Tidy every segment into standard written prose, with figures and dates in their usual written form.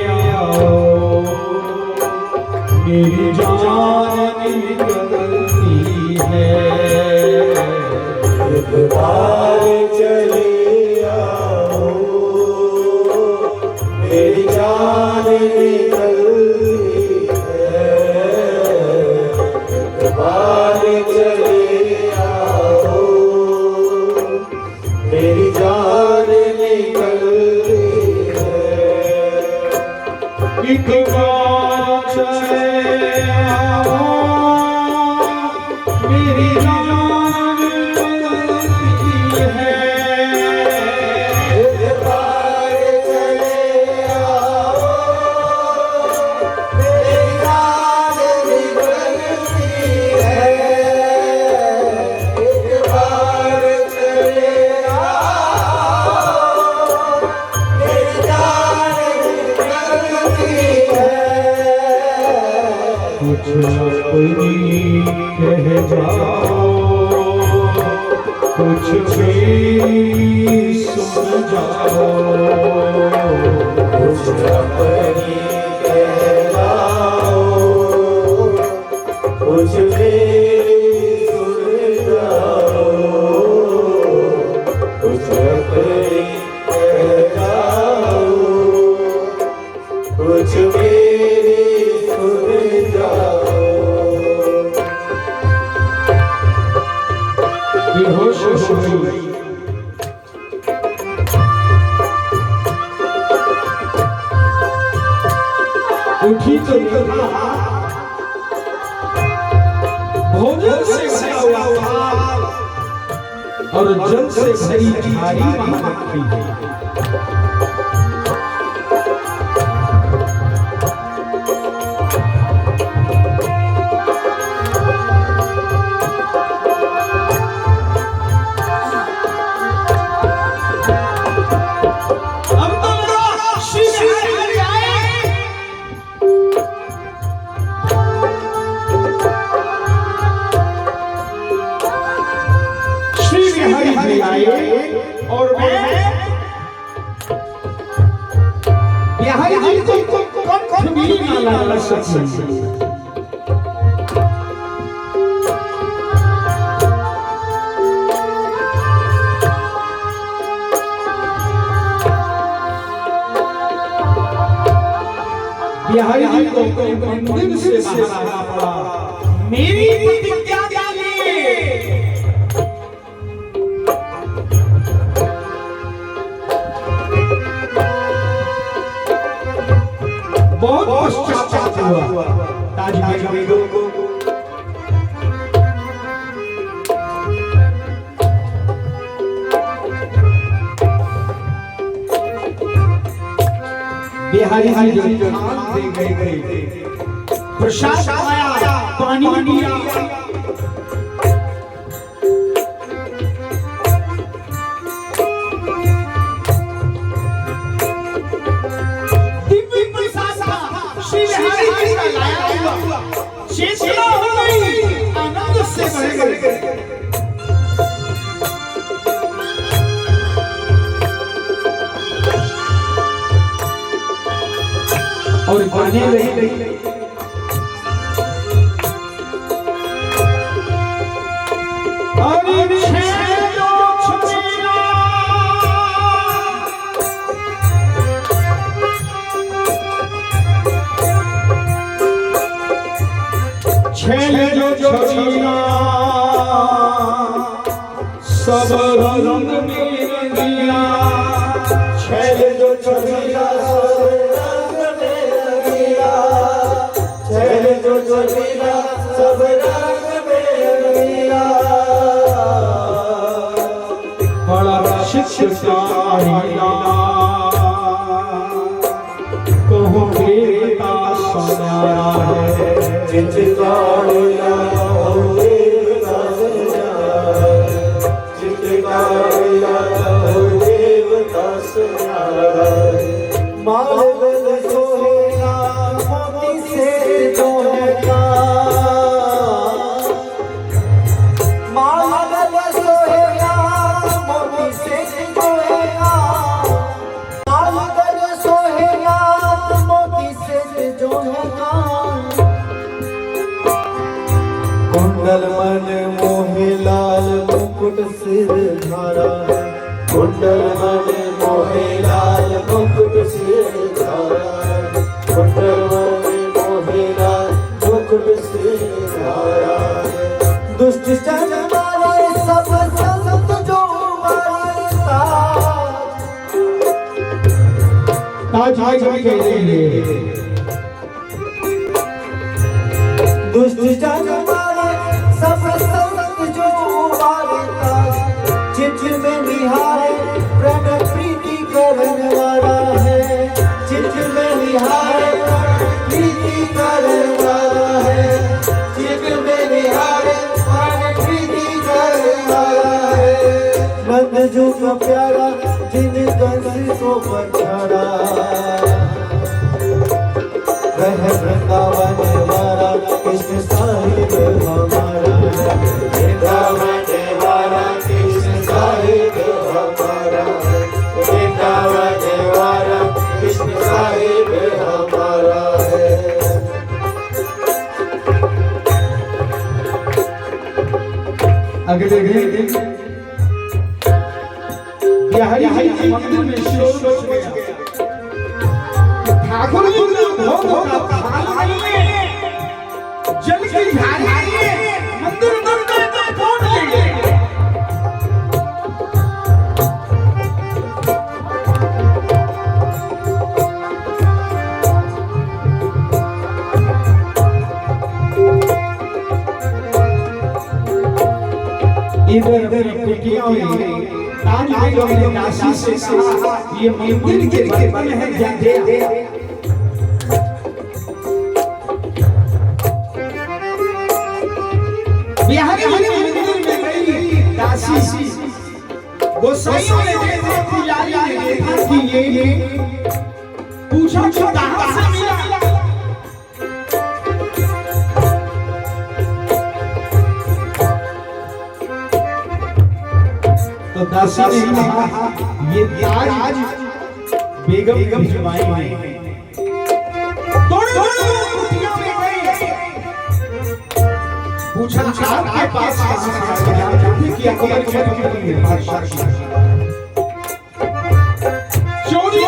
आओ, मेरी जान निकलती है। एक बार चले आओ, मेरी जान निकलती है। एक बार चले आओ, मेरी जान निकलती है। एक बार चले आओ, मेरी जान निकलती है। एक बार चले आओ, मेरी जान निकलती है। एक बार चले आओ, मेरी जान निकलती है। कुछ अपनी कह जाओ, कुछ भी सुन जाओ। कुछ अपनी कह जाओ, कुछ भी सुन जाओ। कुछ अपनी कह जाओ, कुछ भी सुन जाओ। बेहोश हो गई, उठी तो भोजन से भरा हुआ थाल और जल से भरी थाली वहां रखी है। और मैं बिहारी जी को कभी ना लगा सकती। बिहारी जी को मंदिर से बाहर पड़ा, मेरी प्रतिज्ञा डालिए। बहुत पश्चाताप हुआ ताजमहल को। बिहारी जी जो दे गए, प्रसाद आया, पानी दिया। चेतना हो गई, आनंद से भर गए। और गाने लगे, छेल जो छोड़िया सब रंग में रंगिया। छेल जो छोड़िया सब रंग में रंगिया। छेल जो छोड़िया सब रंग में रंगिया। बड़ा शिक्षकारिया कहूँ देवता सुनाया है। चित्रकारिया कहूँ देवता सुनाया। चित्रकारिया कहूँ देवता सुनाया। माल बल सोहेगा मोती से जोहेगा। माल बल सोहेगा मोती से जोहेगा। माल बल सोहेगा कुंडल मन मोहे लाल मुकुट सिर धारा है कुंडल मन मोहे लाल मुकुट सिर धारा है कुंडल मन मोहे लाल मुकुट सिर धारा है दुष्ट जन मारे सब संत जो मारे ताज दुष्ट जन मारे सब संत जो मारे चित में निहारे प्रण प्रीति करने वाला है चित में निहारे प्रीति करने वाला है चित में निहारे प्रण प्रीति करने वाला है नंद जो का प्यारा जिन कंस को पछाड़ा वह वृंदावन वाला कृष्ण साहिब हमारा वृंदावन वाला कृष्ण साहिब हमारा वृंदावन वाला कृष्ण साहिब हमारा है अगले दिन बिहारी जी मंदिर में शोर मच गया। ठाकुर जी ने भोग का थाल में जल की धारी मंदिर में फोड़ ली। इधर कुटिया में ताज ने काशी से कहा ये मंदिर के बन है दे बिहारी मंदिर में गई काशी गोसाइयों ने देखा पुजारी ने देखा कि ये पूछा कहां से मिला तो दासी ने कहा ये ताज बेगम की जमाई है दोनों कुटिया में गए पूछा आपके पास कहां कि अकबर की बादशाह चोरी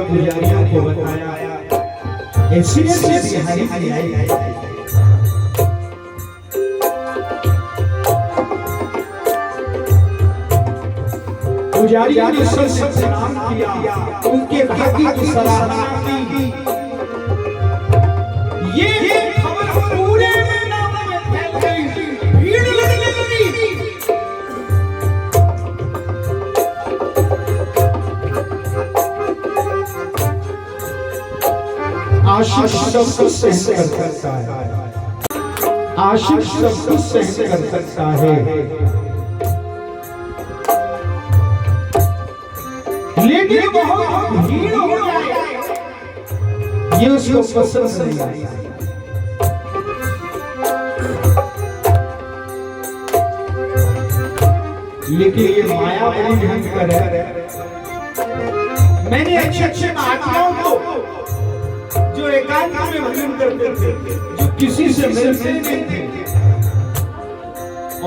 पुजारियों को बताया ऐसी बिहारी आई पुजारियों ने सब सलाम किया उनके भाग्य की सराहना की ये खबर पूरे मैदान में फैल गई भीड़ लगने लगी आशिक सब कुछ सहन कर सकता है आशिक सब कुछ सहन कर सकता है लेकिन बहुत भीड़ हो जाए ये उसको पसंद नहीं आया लेकिन ये माया बड़ी भयंकर है मैंने अच्छे महात्माओं को जो एकांत में भजन करते थे जो किसी से मिलते नहीं थे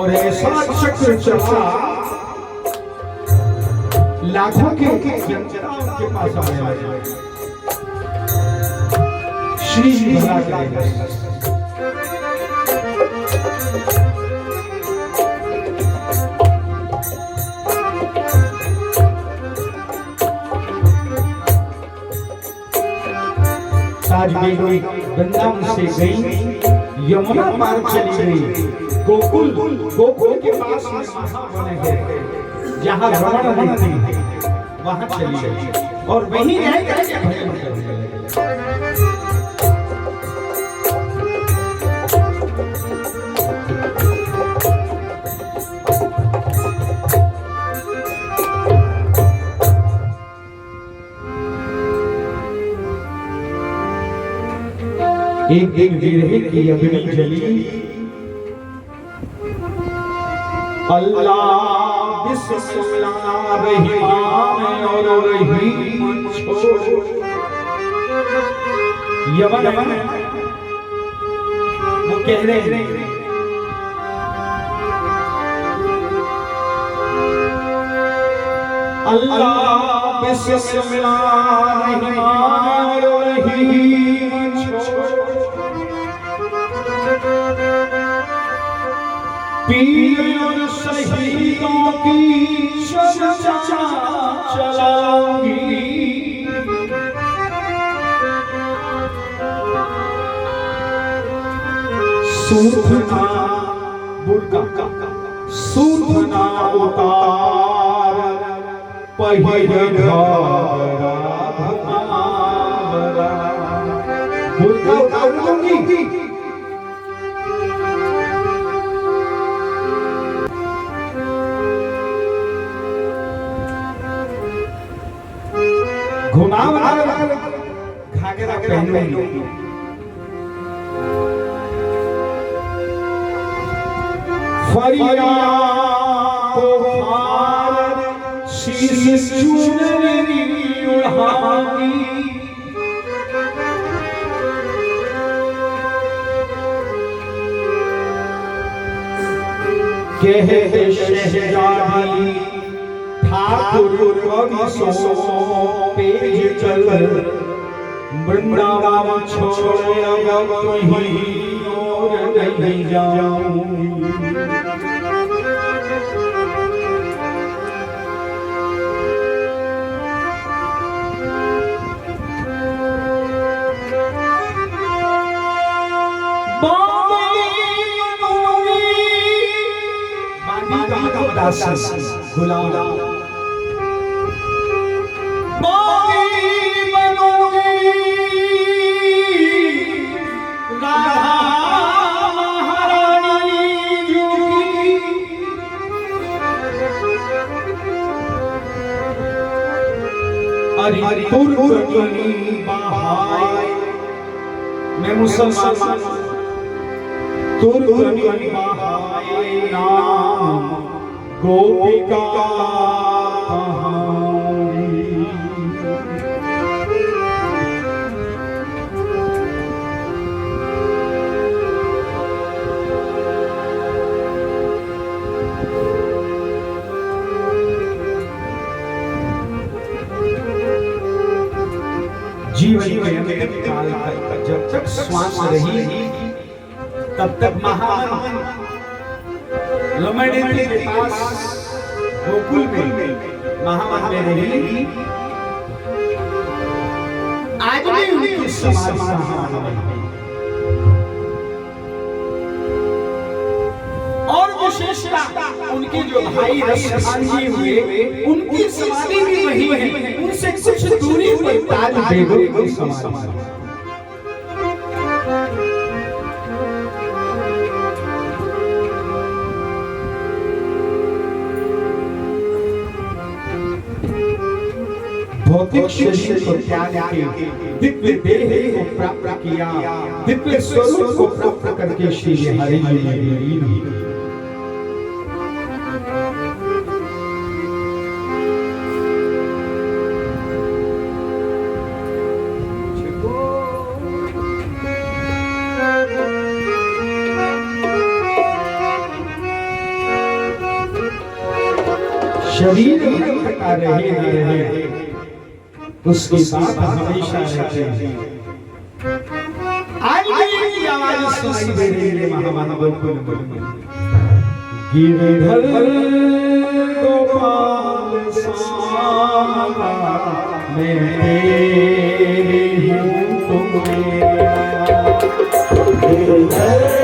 और ऐसा चक्र चला लाखों के जंजरा उनके पास आया श्री भला करेगा ताज बेगम वृंदावन से गई यमुना पार चली गई। गोकुल गोकुल के पास में महावन है, जहाँ रमण थी वहाँ चली गई और वहीं रह करके भजन करने लगी। एक दिन विरह की अग्नि जली, अल्लाह बिस्मिल्लाह रहमान और रहीम छोड़। यमन वो कह रहे हैं अल्लाह बिस्मिल्लाह रहमान और रहीम छोड़। पीर और शहीदों की चर्चा चलाऊंगी, सूखना बुर्का सूखना उतार पहिर घरा भमावरा। बुर्का उतार दूंगी, घुमावदार घाघरा पहनूंगी, फरिया को फार सिर चुनरी उड़ाऊंगी। कहते शहजादी ठाकुर कवि पेज चल, वृंदावन छोड़ अब कहीं और नहीं जाऊं। गुलाम मैं मुसलमान तुर्क नाम गोपिका जीवन के अंतिम काल तक जब तक श्वास रही तब तक महावन लमड़े के पास गोकुल में महावन में रही। आज भी उनकी समाधि और विशेषता उनके जो भाई रसखान जी हुए उनकी समाधि भी वही है, उनसे कुछ दूरी पर ताज बेगम की समाधि। भौतिक शरीर को त्याग के दिव्य देह को प्राप्त किया, दिव्य स्वरूप को प्राप्त करके श्री हरि जी ने लीन हुए। शरीर हटा रहे न रहे उसके साथ हमेशा रहते हैं। आज भी की आवाज सुनाई दे रही है महावन गोकुल में। गिरधर गोपाल सामा मैं तेरी हूँ तुम मेरा। गिरधर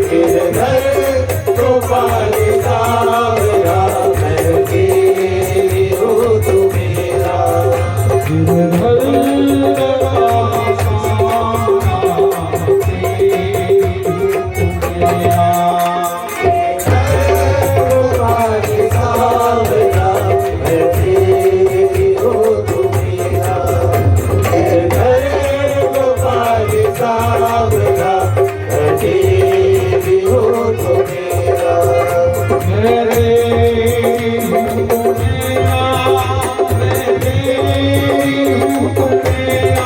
गिरधर गोपाल सावरा मैं तेरी हूँ तू मेरा गिरधर गोपाल सावरा तेरी हूँ तू मेरा गोपाल सावरा मैं तेरी हूँ तू मेरा गिरधर गोपाल सावरा मैं तेरी हूँ तू मेरा मेरे हूँ तू मेरा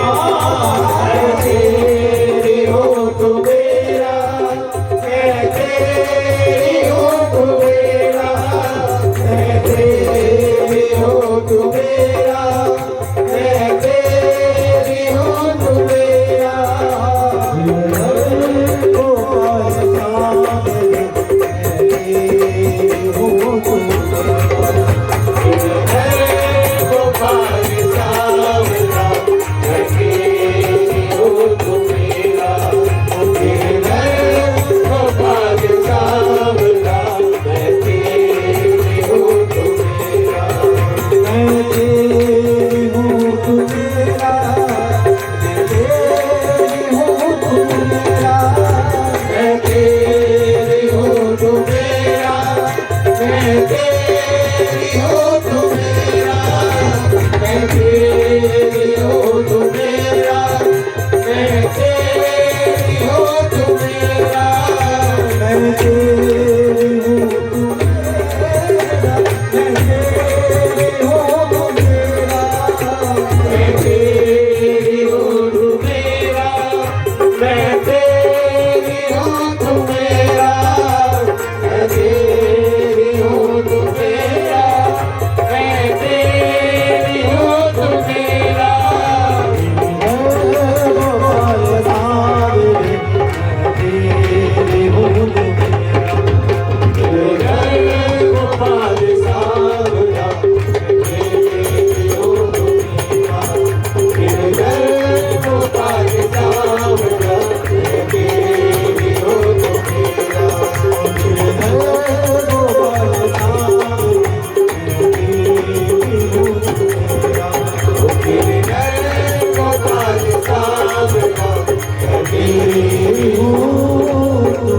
मैं तेरी हूँ तू मेरा मैं तेरी हूँ तू मेरा मैं तेरी हूँ तू मेरा मैं तेरी हूँ तू मेरा मैं तेरी हूँ तू मेरा गोपाल सावरे मैं तेरी हूँ तू मेरा गोपाल सावरा मैं तेरी हूँ तू मेरा गोपाल सावरा मैं तेरी हूँ तू मेरा मैं तेरी हूँ तू मेरा मैं तेरी हूँ तू मेरा मैं तेरी हूँ तू मेरा मैं तेरी हूँ तू मेरा मैं तेरी हूँ तू मेरा मैं तेरी हूँ तू मेरा मैं तेरी हूँ तू मेरा मैं तेरी हूँ तू मेरा मैं तेरी हूँ तू मेरा मैं तेरी हूँ तू मेरा मैं तेरी हूँ तू मेरा मैं तेरी हूँ तू मेरा गोपाल सावरे मैं तेरी हूँ तू मेरा गोपाल सावरा मैं तेरी हूँ तू मेरा गोपाल सावरा मैं तेरी हूँ तू मेरा गोपाल सावरे मैं तेरी हूँ तू मेरा गोपाल सावरा मैं तेरी हूँ तू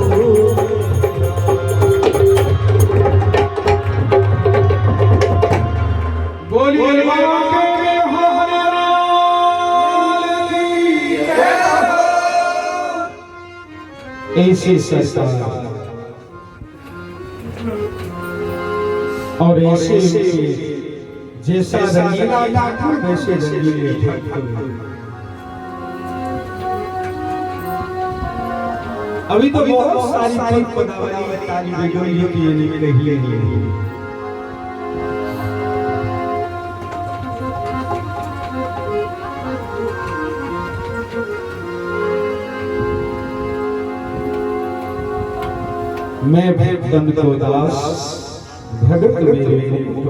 बोलिए बाबा के महाराज की ऐसी सरकार और ऐसे जैसा रंगीला था वैसे रंगीले भक्त अभी तो बहुत सारी पदावली ताली बजाइए कि ये निकले ही नहीं मैं भक्त को दास भगत मेरे मुक्त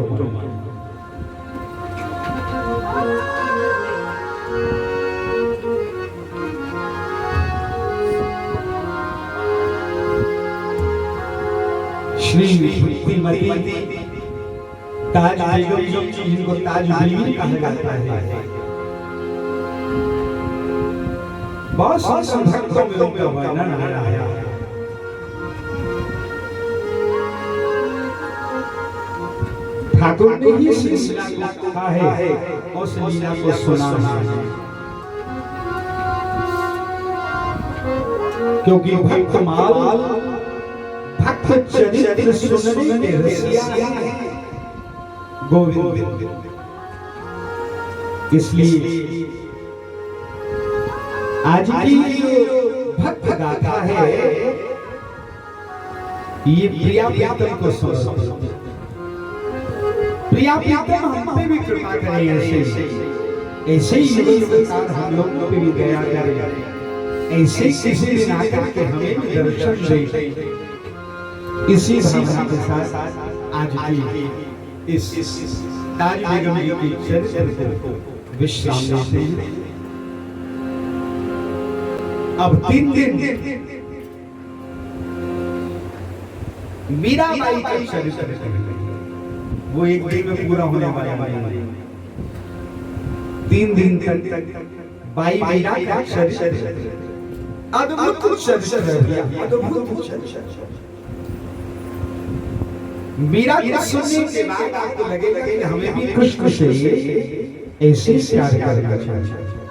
श्री भक्तिमती ताज बेगम जी जिनको ताज बीवी कहा जाता है बहुत सारे भक्तों में उनका वर्णन आया है ठाकुर ने ही इस लीला को कहा है और उस लीला को सुना है क्योंकि भक्तमाल भक्त चरित्र सुनने के रसिया है गोविंद इसलिए आज की भक्त गाथा है ये प्रिया प्रीतम को समर्पित प्रिया प्रीतम हम पे भी कृपा करें ऐसे ही सरकार हम लोगों पे भी दया करे ऐसे किसी दिन आकर के हमें भी दर्शन दे इसी भावना के साथ आज की इस ताज बेगम जी की चरित्र को विश्राम देते हैं। अब 3 दिन मीराबाई का चरित्र वो एक दिन में पूरा होने वाला है। 3 दिन तक बाई मीरा का चरित्र अद्भुत चरित्र है, अद्भुत चरित्र। मीरा को सुनने के बाद आपको लगेगा कि हमें भी कुछ ऐसे प्यार करना चाहिए।